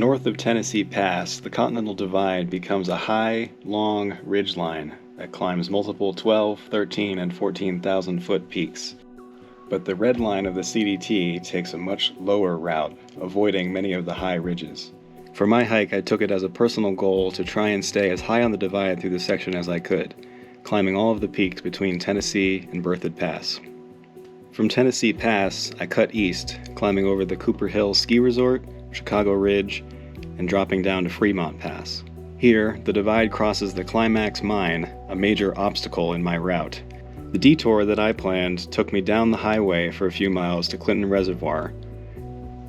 north of Tennessee Pass, the Continental Divide becomes a high, long ridgeline that climbs multiple 12, 13, and 14,000 foot peaks. But the red line of the CDT takes a much lower route, avoiding many of the high ridges. For my hike, I took it as a personal goal to try and stay as high on the divide through the section as I could, climbing all of the peaks between Tennessee and Berthoud Pass. From Tennessee Pass, I cut east, climbing over the Cooper Hill Ski Resort, Chicago Ridge, and dropping down to Fremont Pass. Here, the divide crosses the Climax Mine, a major obstacle in my route. The detour that I planned took me down the highway for a few miles to Clinton Reservoir.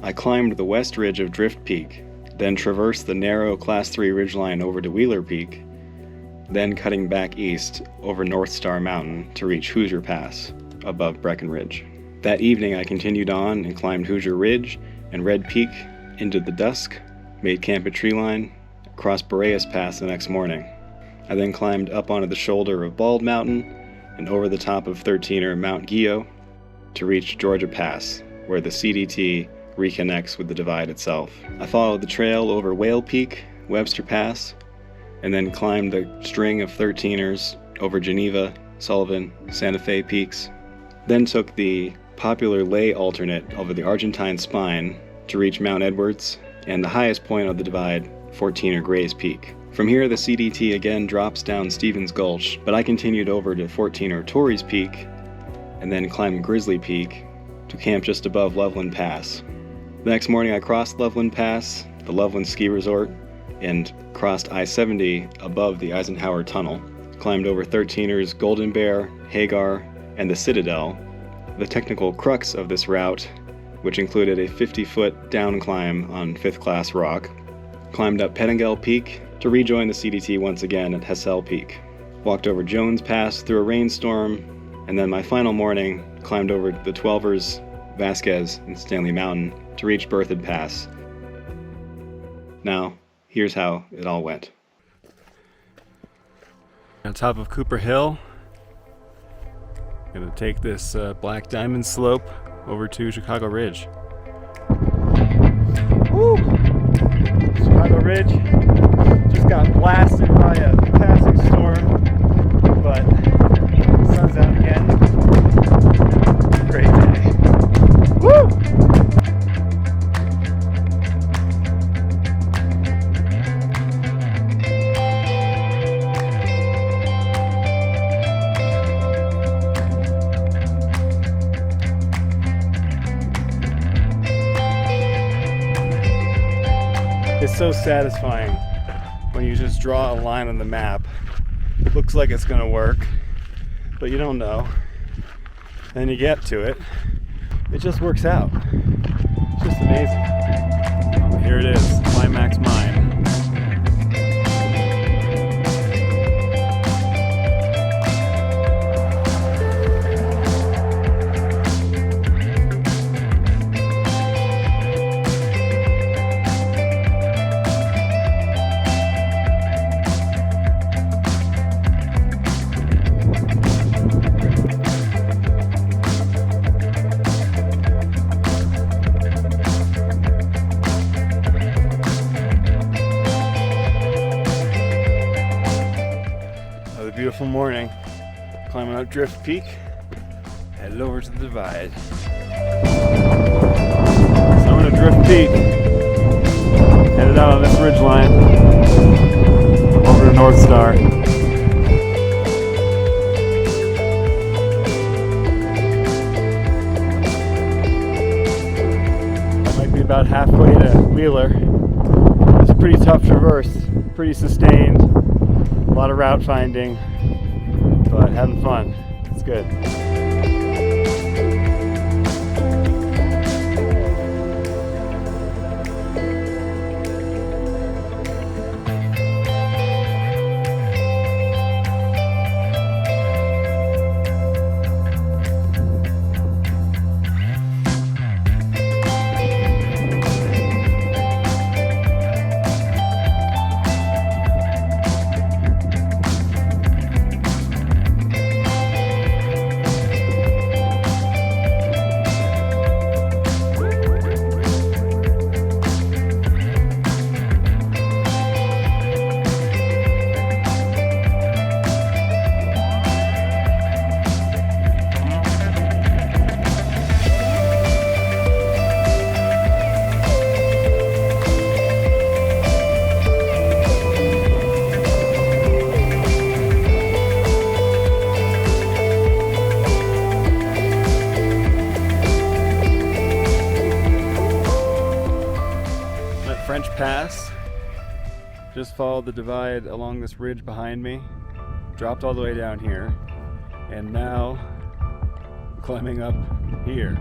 I climbed the west ridge of Drift Peak, then traversed the narrow Class 3 ridgeline over to Wheeler Peak, then cutting back east over North Star Mountain to reach Hoosier Pass, above Breckenridge. That evening I continued on and climbed Hoosier Ridge and Red Peak into the dusk, made camp at Treeline, crossed Boreas Pass the next morning. I then climbed up onto the shoulder of Bald Mountain and over the top of 13er Mount Guyot to reach Georgia Pass, where the CDT reconnects with the divide itself. I followed the trail over Whale Peak, Webster Pass, and then climbed the string of 13ers over Geneva, Sullivan, Santa Fe peaks. Then took the popular lay alternate over the Argentine Spine to reach Mount Edwards and the highest point of the divide, 14er Grays Peak. From here, the CDT again drops down Stevens Gulch, but I continued over to 14er Torrey's Peak and then climbed Grizzly Peak to camp just above Loveland Pass. The next morning I crossed Loveland Pass, the Loveland Ski Resort, and crossed I-70 above the Eisenhower Tunnel, climbed over 13ers Golden Bear, Hagar, and the Citadel, the technical crux of this route, which included a 50-foot down climb on 5th class rock, climbed up Pettingill Peak to rejoin the CDT once again at Hessel Peak, walked over Jones Pass through a rainstorm, and then my final morning climbed over the 12ers, Vasquez, and Stanley Mountain to reach Berthoud Pass. Now, here's how it all went. On top of Cooper Hill, gonna take this Black Diamond slope over to Chicago Ridge. Woo! Chicago Ridge just got blasted by a passing storm, but the sun's out again. Great day. Woo! It's so satisfying when you just draw a line on the map. It looks like it's gonna work, but you don't know. Then you get to it, it just works out. It's just amazing. Here it is, Climax Mine. Beautiful morning, climbing up Drift Peak, headed over to the divide. So I'm gonna Drift Peak, headed out on this ridge line, over to North Star. I might be about halfway to Wheeler. It's a pretty tough traverse, pretty sustained, a lot of route finding, but having fun. It's good. Pass. Just followed the divide along this ridge behind me, dropped all the way down here, and now climbing up here.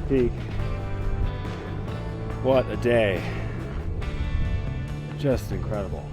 Peak. What a day. Just incredible.